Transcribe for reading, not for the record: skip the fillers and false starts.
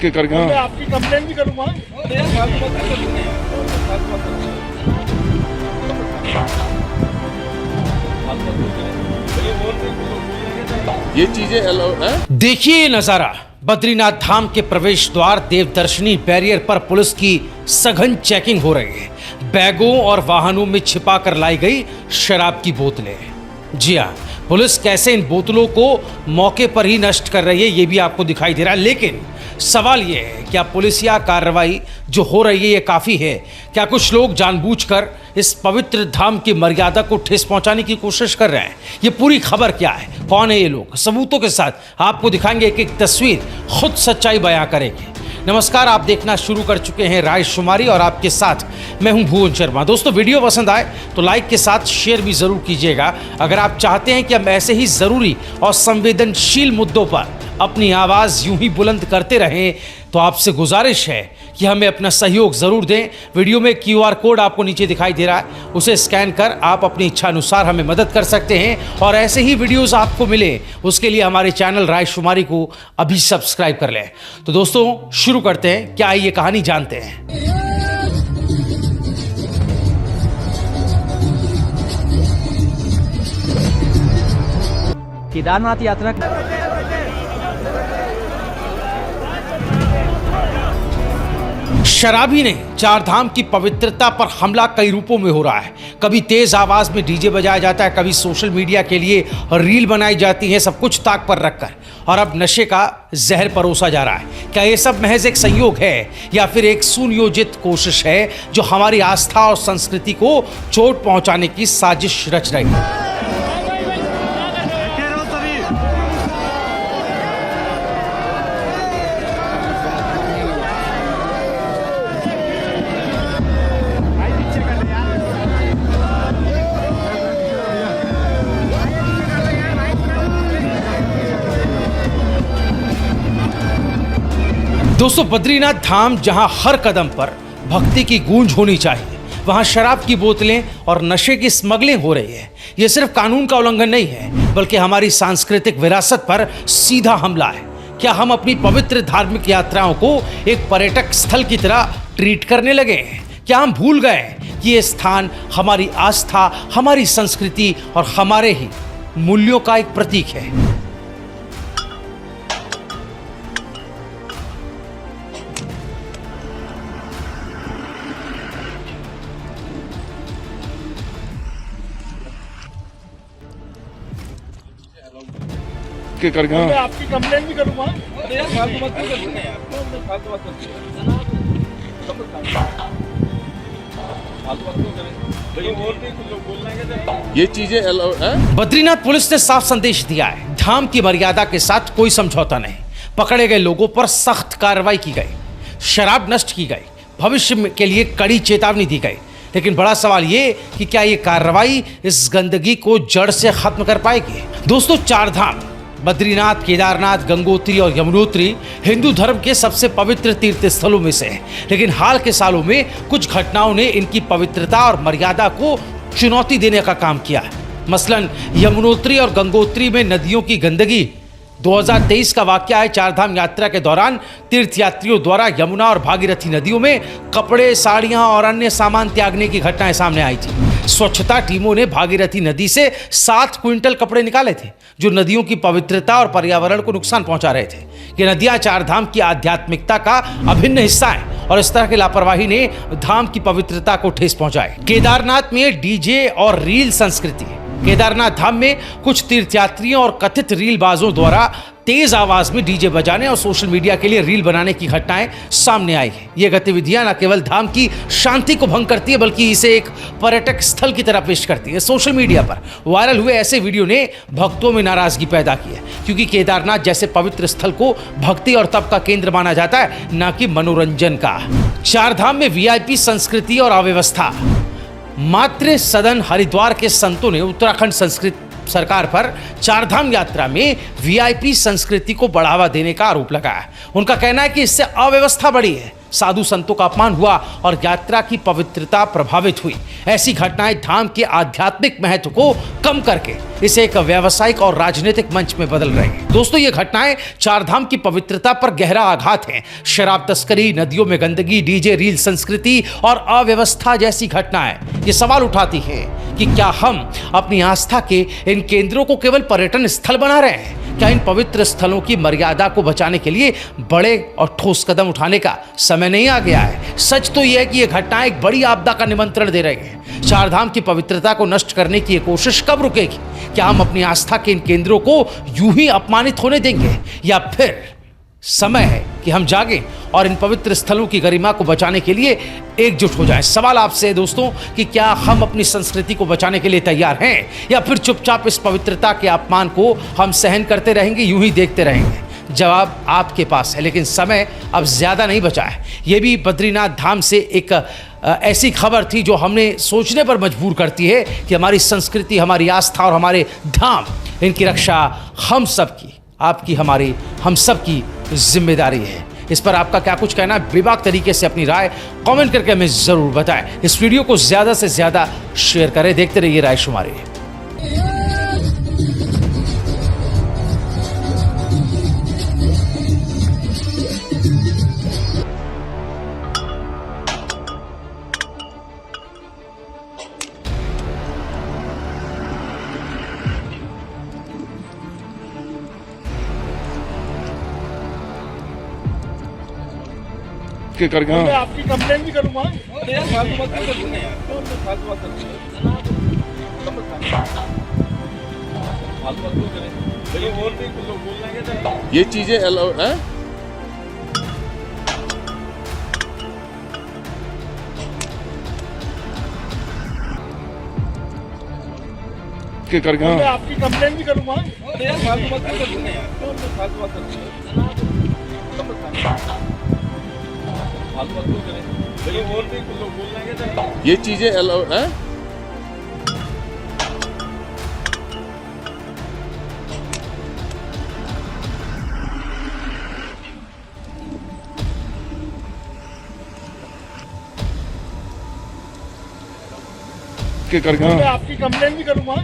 के करके। मैं आपकी कंप्लेंट भी करूंगा। ये चीजें अलाउ है। देखिए ये नजारा, बद्रीनाथ धाम के प्रवेश द्वार देवदर्शनी बैरियर पर पुलिस की सघन चेकिंग हो रही है। बैगों और वाहनों में छिपा कर लाई गई शराब की बोतलें। जी हाँ, पुलिस कैसे इन बोतलों को मौके पर ही नष्ट कर रही है ये भी आपको दिखाई दे रहा है। लेकिन सवाल ये है, क्या पुलिसिया कार्रवाई जो हो रही है ये काफ़ी है? क्या कुछ लोग जानबूझकर इस पवित्र धाम की मर्यादा को ठेस पहुंचाने की कोशिश कर रहे हैं? ये पूरी खबर क्या है, कौन है ये लोग, सबूतों के साथ आपको दिखाएंगे। एक एक तस्वीर खुद सच्चाई बयां करेगी। नमस्कार, आप देखना शुरू कर चुके हैं रायशुमारी और आपके साथ मैं हूं भुवन शर्मा। दोस्तों, वीडियो पसंद आए तो लाइक के साथ शेयर भी जरूर कीजिएगा। अगर आप चाहते हैं कि हम ऐसे ही जरूरी और संवेदनशील मुद्दों पर अपनी आवाज़ यूं ही बुलंद करते रहें तो आपसे गुजारिश है कि हमें अपना सहयोग ज़रूर दें। वीडियो में QR कोड आपको नीचे दिखाई दे रहा है, उसे स्कैन कर आप अपनी इच्छा अनुसार हमें मदद कर सकते हैं और ऐसे ही वीडियोस आपको मिले उसके लिए हमारे चैनल रायशुमारी को अभी सब्सक्राइब कर लें। तो दोस्तों शुरू करते हैं, क्या ये कहानी जानते हैं। केदारनाथ यात्रा शराबी ने चार धाम की पवित्रता पर हमला कई रूपों में हो रहा है। कभी तेज आवाज में डीजे बजाया जाता है, कभी सोशल मीडिया के लिए रील बनाई जाती है, सब कुछ ताक पर रखकर, और अब नशे का जहर परोसा जा रहा है। क्या ये सब महज एक संयोग है या फिर एक सुनियोजित कोशिश है जो हमारी आस्था और संस्कृति को चोट पहुंचाने की साजिश रच रही है? दोस्तों, बद्रीनाथ धाम जहां हर कदम पर भक्ति की गूंज होनी चाहिए, वहां शराब की बोतलें और नशे की स्मगलिंग हो रही है। यह सिर्फ कानून का उल्लंघन नहीं है बल्कि हमारी सांस्कृतिक विरासत पर सीधा हमला है। क्या हम अपनी पवित्र धार्मिक यात्राओं को एक पर्यटक स्थल की तरह ट्रीट करने लगे हैं? क्या हम भूल गए कि यह स्थान हमारी आस्था, हमारी संस्कृति और हमारे ही मूल्यों का एक प्रतीक है? के करके। मैं आपकी कंप्लेंट भी करूंगा। ये चीजें अलाउ है। बद्रीनाथ पुलिस ने साफ संदेश दिया है, धाम की मर्यादा के साथ कोई समझौता नहीं। पकड़े गए लोगों पर सख्त कार्रवाई की गई, शराब नष्ट की गई, भविष्य के लिए कड़ी चेतावनी दी गई। लेकिन बड़ा सवाल ये कि क्या ये कार्रवाई इस गंदगी को जड़ से खत्म कर पाएगी? दोस्तों, चार धाम बद्रीनाथ, केदारनाथ, गंगोत्री और यमुनोत्री हिंदू धर्म के सबसे पवित्र तीर्थ स्थलों में से है। लेकिन हाल के सालों में कुछ घटनाओं ने इनकी पवित्रता और मर्यादा को चुनौती देने का काम किया है। मसलन यमुनोत्री और गंगोत्री में नदियों की गंदगी। 2023 का वाकया है। चारधाम यात्रा के दौरान तीर्थयात्रियों द्वारा यमुना और भागीरथी नदियों में कपड़े, साड़ियां और अन्य सामान त्यागने की घटनाएं सामने आई थी। स्वच्छता टीमों ने भागीरथी नदी से 7 क्विंटल कपड़े निकाले थे जो नदियों की पवित्रता और पर्यावरण को नुकसान पहुंचा रहे थे। ये नदियां चारधाम की आध्यात्मिकता का अभिन्न हिस्सा है और इस तरह की लापरवाही ने धाम की पवित्रता को ठेस पहुंचाई। केदारनाथ में डीजे और रील संस्कृति। केदारनाथ धाम में कुछ तीर्थयात्रियों और कथित रीलबाजों द्वारा तेज आवाज में डीजे बजाने और सोशल मीडिया के लिए रील बनाने की घटनाएं सामने आई है। ये गतिविधियां न केवल धाम की शांति को भंग करती है बल्कि इसे एक पर्यटक स्थल की तरह पेश करती है। सोशल मीडिया पर वायरल हुए ऐसे वीडियो ने भक्तों में नाराजगी पैदा की है, क्योंकि केदारनाथ जैसे पवित्र स्थल को भक्ति और तप का केंद्र माना जाता है, न कि मनोरंजन का। चारधाम में VIP संस्कृति और अव्यवस्था। मातृ सदन हरिद्वार के संतों ने उत्तराखंड सरकार पर चारधाम यात्रा में VIP संस्कृति को बढ़ावा देने का आरोप लगाया। उनका कहना है कि इससे अव्यवस्था बढ़ी है। साधु संतों का अपमान हुआ और यात्रा की पवित्रता प्रभावित हुई। ऐसी घटनाएं धाम के आध्यात्मिक महत्व को कम करके इसे एक व्यावसायिक और राजनीतिक मंच में बदल रही है। दोस्तों, ये घटनाएं चारधाम की पवित्रता पर गहरा आघात है। शराब तस्करी, नदियों में गंदगी, डीजे रील संस्कृति और अव्यवस्था जैसी घटनाएं ये सवाल उठाती हैं कि क्या हम अपनी आस्था के इन केंद्रों को केवल पर्यटन स्थल बना रहे हैं? क्या इन पवित्र स्थलों की मर्यादा को बचाने के लिए बड़े और ठोस कदम उठाने का समय नहीं आ गया है? सच तो यह है कि ये घटनाएं एक बड़ी आपदा का निमंत्रण दे रही है। चारधाम की पवित्रता को नष्ट करने की ये कोशिश कब रुकेगी? क्या हम अपनी आस्था के इन केंद्रों को यूं ही अपमानित होने देंगे, या फिर समय है कि हम जागें और इन पवित्र स्थलों की गरिमा को बचाने के लिए एकजुट हो जाएं? सवाल आपसे है दोस्तों कि क्या हम अपनी संस्कृति को बचाने के लिए तैयार हैं, या फिर चुपचाप इस पवित्रता के अपमान को हम सहन करते रहेंगे, यूं ही देखते रहेंगे? जवाब आपके पास है, लेकिन समय अब ज्यादा नहीं बचा है। यह भी बद्रीनाथ धाम से एक ऐसी खबर थी जो हमें सोचने पर मजबूर करती है कि हमारी संस्कृति, हमारी आस्था और हमारे धाम, इनकी रक्षा हम सब की, आपकी, हमारी, हम सब की जिम्मेदारी है। इस पर आपका क्या कुछ कहना है? बेबाक तरीके से अपनी राय कमेंट करके हमें जरूर बताएं। इस वीडियो को ज्यादा से ज्यादा शेयर करें। देखते रहिए राय शुमारी। के करके मैं हाँ आपकी कंप्लेन भी करूंगा। ये चीजें अलाउ हैं? के करके मैं हाँ आपकी कंप्लेन भी करूंगा। ये चीजें अलाउ हैं? के करके मैं हाँ आपकी कंप्लेन भी करूंगा।